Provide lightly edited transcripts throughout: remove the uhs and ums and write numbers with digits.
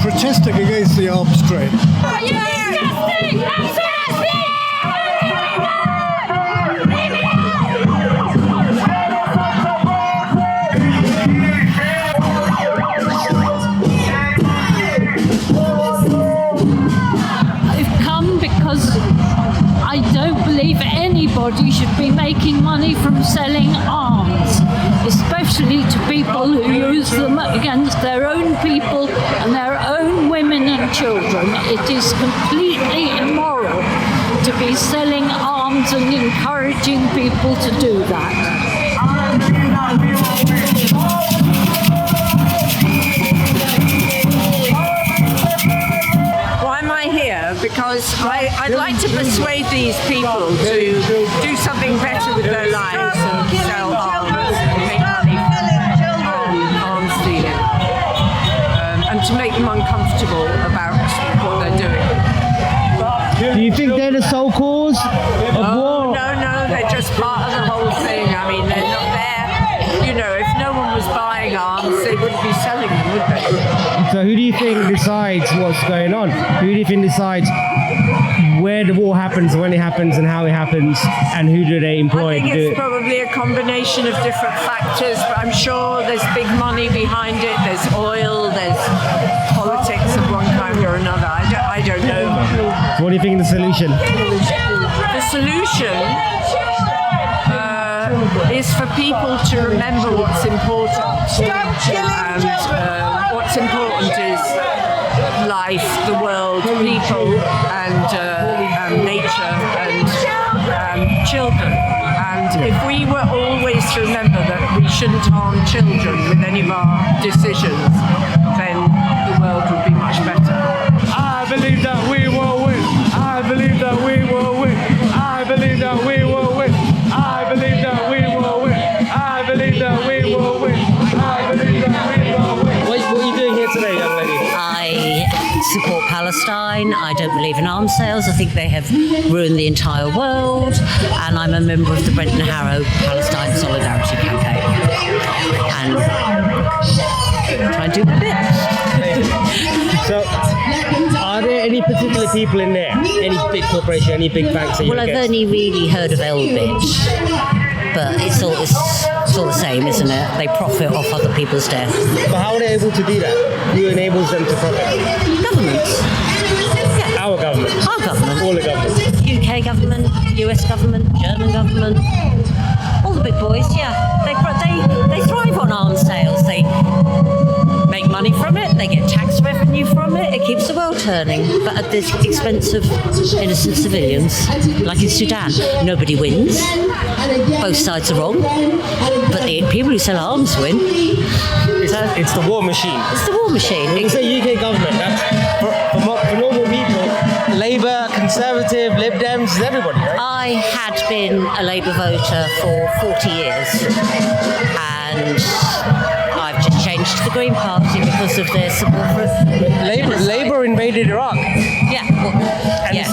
protesting against the arms trade. Are you disgusting? I've come because I don't believe anybody should be making money from selling arms, especially to people who use them against their own people and their own women and children. It is completely immoral to be selling arms and encouraging people to do that. Because I'd like to persuade these people to do something better with their lives and sell arms and make money from arms dealing, and to make them uncomfortable about what they're doing. Do you think they're the sole cause of war? No, they're just part of the whole thing. I mean, they're not there. You know, if no one was buying arms, they wouldn't be selling them, would they? So who do you think decides what's going on? Who do you think decides where the war happens, when it happens, and how it happens, and who do they employ I think to do it's it? probably a combination of different factors, but I'm sure there's big money behind it. There's oil, there's politics of one kind or another. I don't know. So what do you think of the solution? The solution is for people to remember what's important. And what's important is life, the world, people, and nature, and children. And if we were always to remember that we shouldn't harm children with any of our decisions, then the world would be much better. I believe that we will win. I believe that we will win. I believe that we will win. I believe that we will win. I believe that we will win. I believe that we will win. What are you doing here today, young lady? I support Palestine. I don't believe in arms sales. I think they have ruined the entire world. And I'm a member of the Brenton Harrow Palestine Solidarity Campaign. And try and do my bit. So, are there any particular people in there? Any big corporation, any big banks that you Well, I've only really heard of Elbit, but it's all the same, isn't it? They profit off other people's death. But how are they able to do that? Who enables them to profit? Governments. Yeah. Our government? Our government. All the governments? UK government, US government, German government, all the big boys, yeah. They thrive on arms sales. They make money from it, they get tax revenue from it, it keeps the world turning, but at the expense of innocent civilians. Like in Sudan, nobody wins, both sides are wrong, but the people who sell arms win. It's the war machine. It's the war machine. When you say UK government, that's for normal people, Labour, Conservative, Lib Dems, everybody, right? I had been a Labour voter for 40 years, and I've just changed to the Green Party because of their support for Labour invaded Iraq. Yeah, well,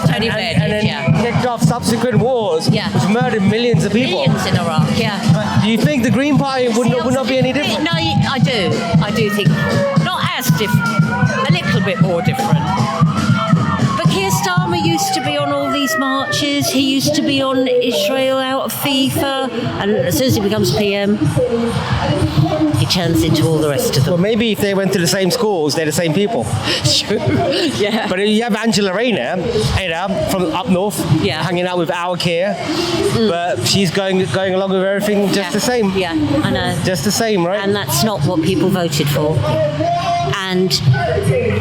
Tony Blair did, and then kicked off subsequent wars, Yeah. which murdered millions of people. Millions in Iraq, yeah. But do you think the Green Party would not be any different? No, I do. I do think not as different, a little bit more different. But Keir Starmer used to be on all these marches. He used to be on Israel out of FIFA, and as soon as he becomes PM, he turns into all the rest of them. Well, maybe if they went to the same schools, they're the same people. True. Yeah. But you have Angela Rayner, from up north, hanging out with our Keir, but she's going along with everything just the same. Yeah, I know. Just the same, right? And that's not what people voted for. And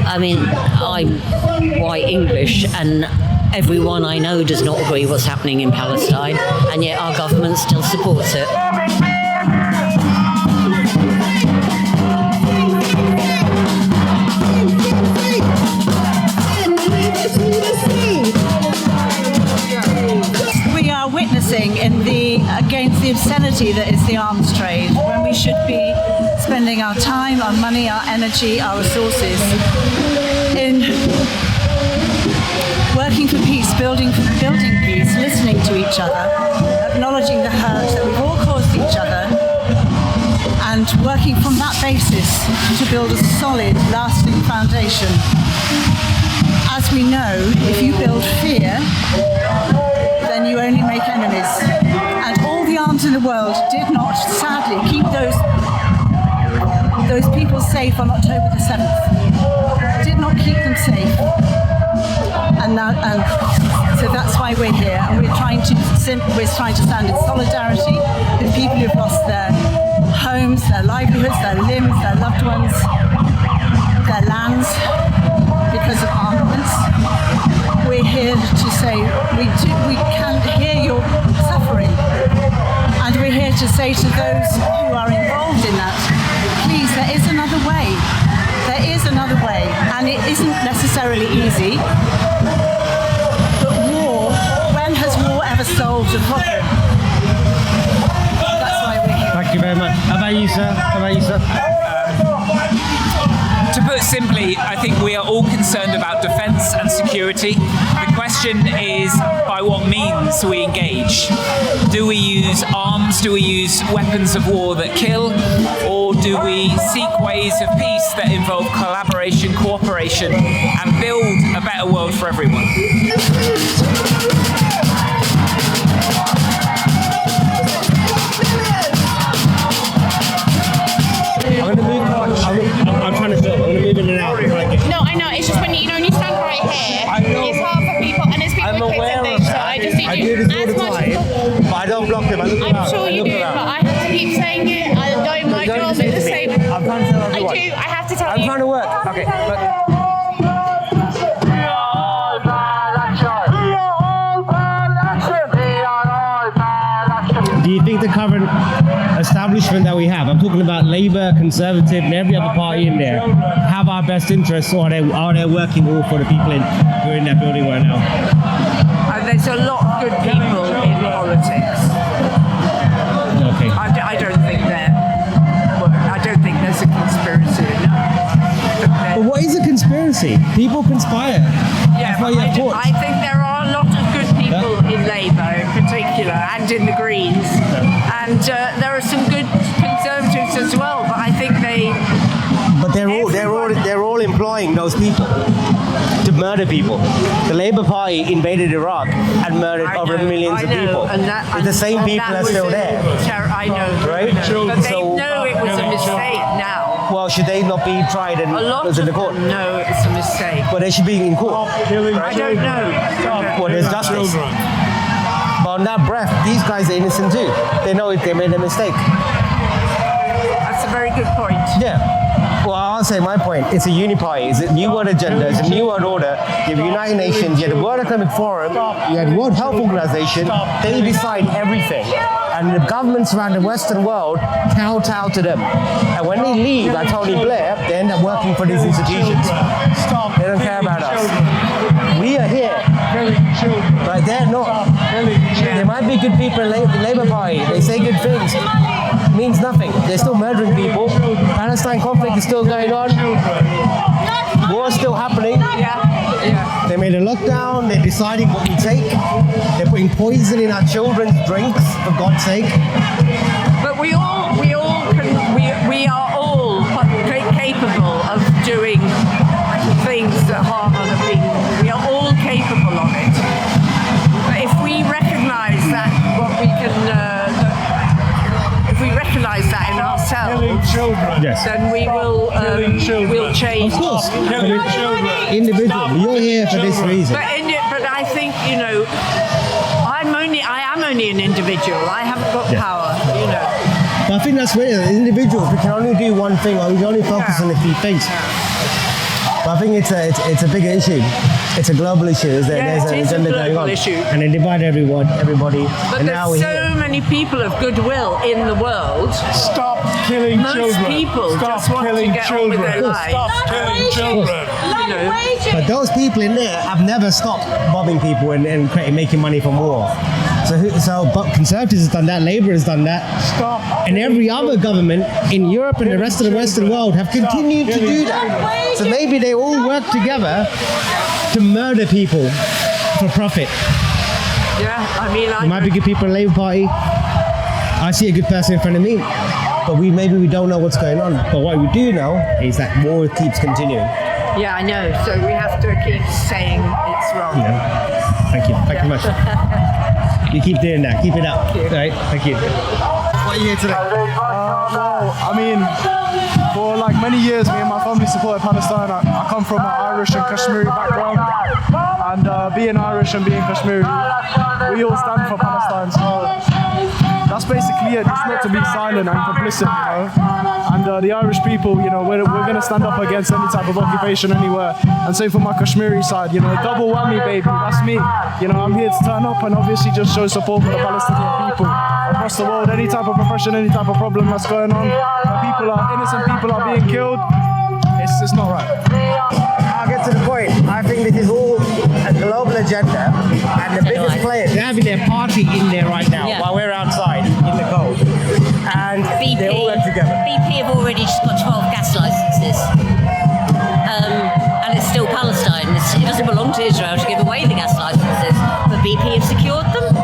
I mean, I'm white English, and everyone I know does not agree what's happening in Palestine, and yet our government still supports it. We are witnessing against the obscenity that is the arms trade, when we should be spending our time, our money, our energy, our resources in working for peace, building peace, listening to each other, acknowledging the hurt that we've all caused each other, and working from that basis to build a solid, lasting foundation. As we know, if you build fear, then you only make enemies. And all the arms in the world did not, sadly, keep those people safe on October the 7th. Did not keep them safe. And so that's why we're here, and we're trying to stand in solidarity with people who've lost their homes, their livelihoods, their limbs, their loved ones, their lands because of armaments. We're here to say we can hear your suffering, and we're here to say to those who are involved in that, please, there is another way. There is another way, and it isn't necessarily easy. But war, when has war ever solved a problem? That's why we're here. Thank you very much. How about you, sir? To put simply, I think we are all concerned about defence and security. The question is by what means we engage. Do we use arms? Do we use weapons of war that kill? Or do we seek ways of peace that involve collaboration, cooperation, and build a better world for everyone? I'm trying to film. I'm going to move in and out. No, I know. It's just when you stand right here, it's hard for people, and there's people with kids and things. So I just need I you do this all as the much. time, but I don't block them. I look around. I'm sure you do, but I have to keep saying it. I don't. My job is the same. I'm trying to tell I everyone. do. I have to tell I'm you. trying to work. Okay, but do you think the current establishment that we have, I'm talking about Labour, Conservative, and every other party in there, have our best interests, or are they working all for the people who are in that building right now? There's a lot of good people in politics. Okay. I don't think there's a conspiracy. But what is a conspiracy? People conspire. That's why you have courts. I think there are a lot of good people in Labour in particular, and in the Greens, and there are some good Conservatives as well. But I think But they're all employing those people to murder people. The Labour Party invaded Iraq and murdered over millions of people. It's the same people that are still there. I know, Right? But they know it was a mistake now. Well, should they not be tried and A lot goes in of the court? them know it's a mistake. But they should be in court. I don't know. Well, there's justice. But on that breath, these guys are innocent too. They know if they made a mistake. That's a very good point. Yeah. Well, I'll say my point. It's a uniparty. It's a New World Agenda. It's a New World Order. You have United Nations. You have the World Economic Forum. You have the World Health Organization. They decide everything. And the governments around the Western world kowtow to them. And when they leave, like Tony Blair, they end up working for these institutions. They don't care about us. We are here. But they're not. There might be good people in the Labour Party. They say good things. Means nothing. They're still murdering people. Palestine conflict is still going on. War's still happening. Yeah. They made a lockdown. They're deciding what we take. They're putting poison in our children's drinks, for God's sake. But we are all capable of doing things that harm other people. We are all capable of it. But if we recognise that, if we recognise that in ourselves, Yes. then we will we'll change. Of course. Individual. You're here for this reason. But I think, I am only an individual. I haven't got power, But I think that's where as individuals we can only do one thing, or we can only focus on a few things. But I think it's a bigger issue. It's a global issue. There's an agenda going on, and they divide everybody. But and now there's we're here. so many people of goodwill in the world. Stop killing Most children. people Stop just want to killing get on with children. their lives. Stop killing children. But those people in there have never stopped bombing people and making money from war. But Conservatives has done that, Labour has done that, and every other government in Europe and the rest of the Western world have continued to do that. So maybe they all work together to murder people for profit. Yeah, There might be good people in the Labour Party. I see a good person in front of me. but maybe we don't know what's going on. But what we do know is that war keeps continuing. Yeah, I know. So we have to keep saying it's wrong. Yeah. Thank you. Thank you much. You keep doing that. Keep it up. Thank you. Right. Thank you. What are you here today? Well, I mean, for like many years, me and my family supported Palestine. I come from an Irish and Kashmiri background, and being Irish and being Kashmiri, we all stand for Palestine. So that's basically it. Just not to be silent and complicit, you know. And the Irish people, you know, we're going to stand up against any type of occupation anywhere. And same for my Kashmiri side, you know, double whammy, baby. That's me. You know, I'm here to turn up and obviously just show support for the Palestinian people across the world. Any type of oppression, any type of problem that's going on, innocent people are being killed. It's not right. I'll get to the point. I think this is all a global agenda, and the biggest players, they're having their party in there right now while we're outside in the cold. And they all work together. BP have already just got 12 gas licenses. And it's still Palestine. It doesn't belong to Israel to give away the gas licenses, but BP have secured them.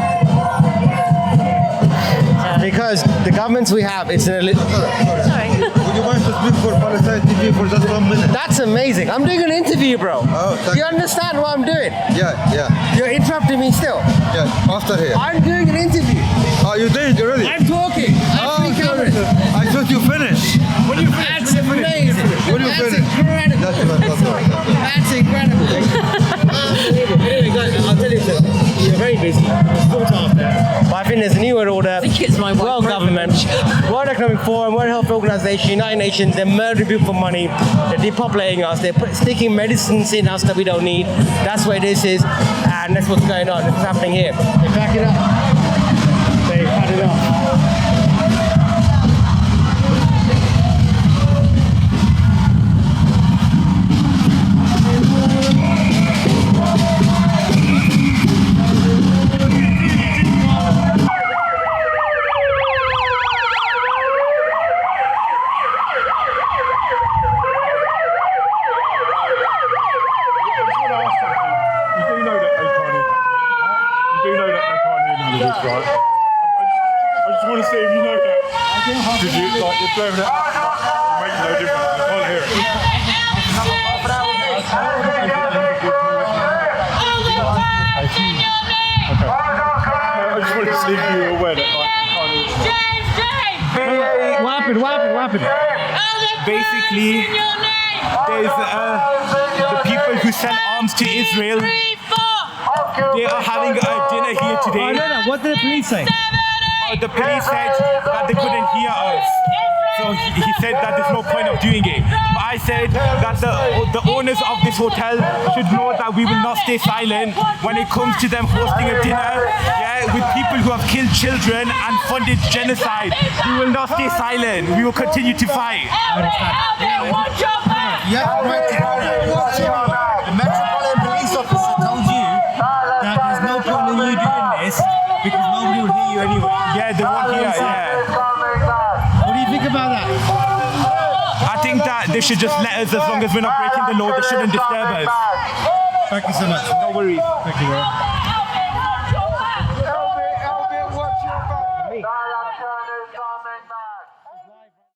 Because the governments we have, it's an Sorry. Would you mind to speak for Palestine TV for just 1 minute? That's amazing. I'm doing an interview, bro. Oh, thank you understand what I'm doing? Yeah. You're interrupting me still. Yeah, after here. I'm doing an interview. Oh, you did already? I'm talking. I thought you finished. What do you finish? That's amazing. What do you finish? Incredible. That's incredible. Unbelievable. Anyway, guys, I'll tell you something. You're very busy. Still tough there. But I think there's a new world order. I think it's my World government, World Economic Forum, World Health Organization, United Nations. They're murdering people for money. They're depopulating us. They're sticking medicines in us that we don't need. That's where this is, and that's what's going on. It's happening here. They back it up. They cut it off. Right. I just want to see if you know that. Because you're blowing it up. It makes no difference. I can't hear it. I just want to see if you were aware that What happened? Basically, there's the people who sell arms to Israel. They are having a dinner here today. I know that. What did the police say? The police said that they couldn't hear us. So he said that there's no point of doing it. But I said that the owners of this hotel should know that we will not stay silent when it comes to them hosting a dinner with people who have killed children and funded genocide. We will not stay silent. We will continue to fight. Yeah, right. The Metropolitan Police Officer told you that there's no point in you doing this because nobody will hear you anyway. Yeah, they won't hear, What do you think about that? I think that they should just let us, as long as we're not breaking the law, they shouldn't disturb us. Thank you so much. No worries. Thank you, bro.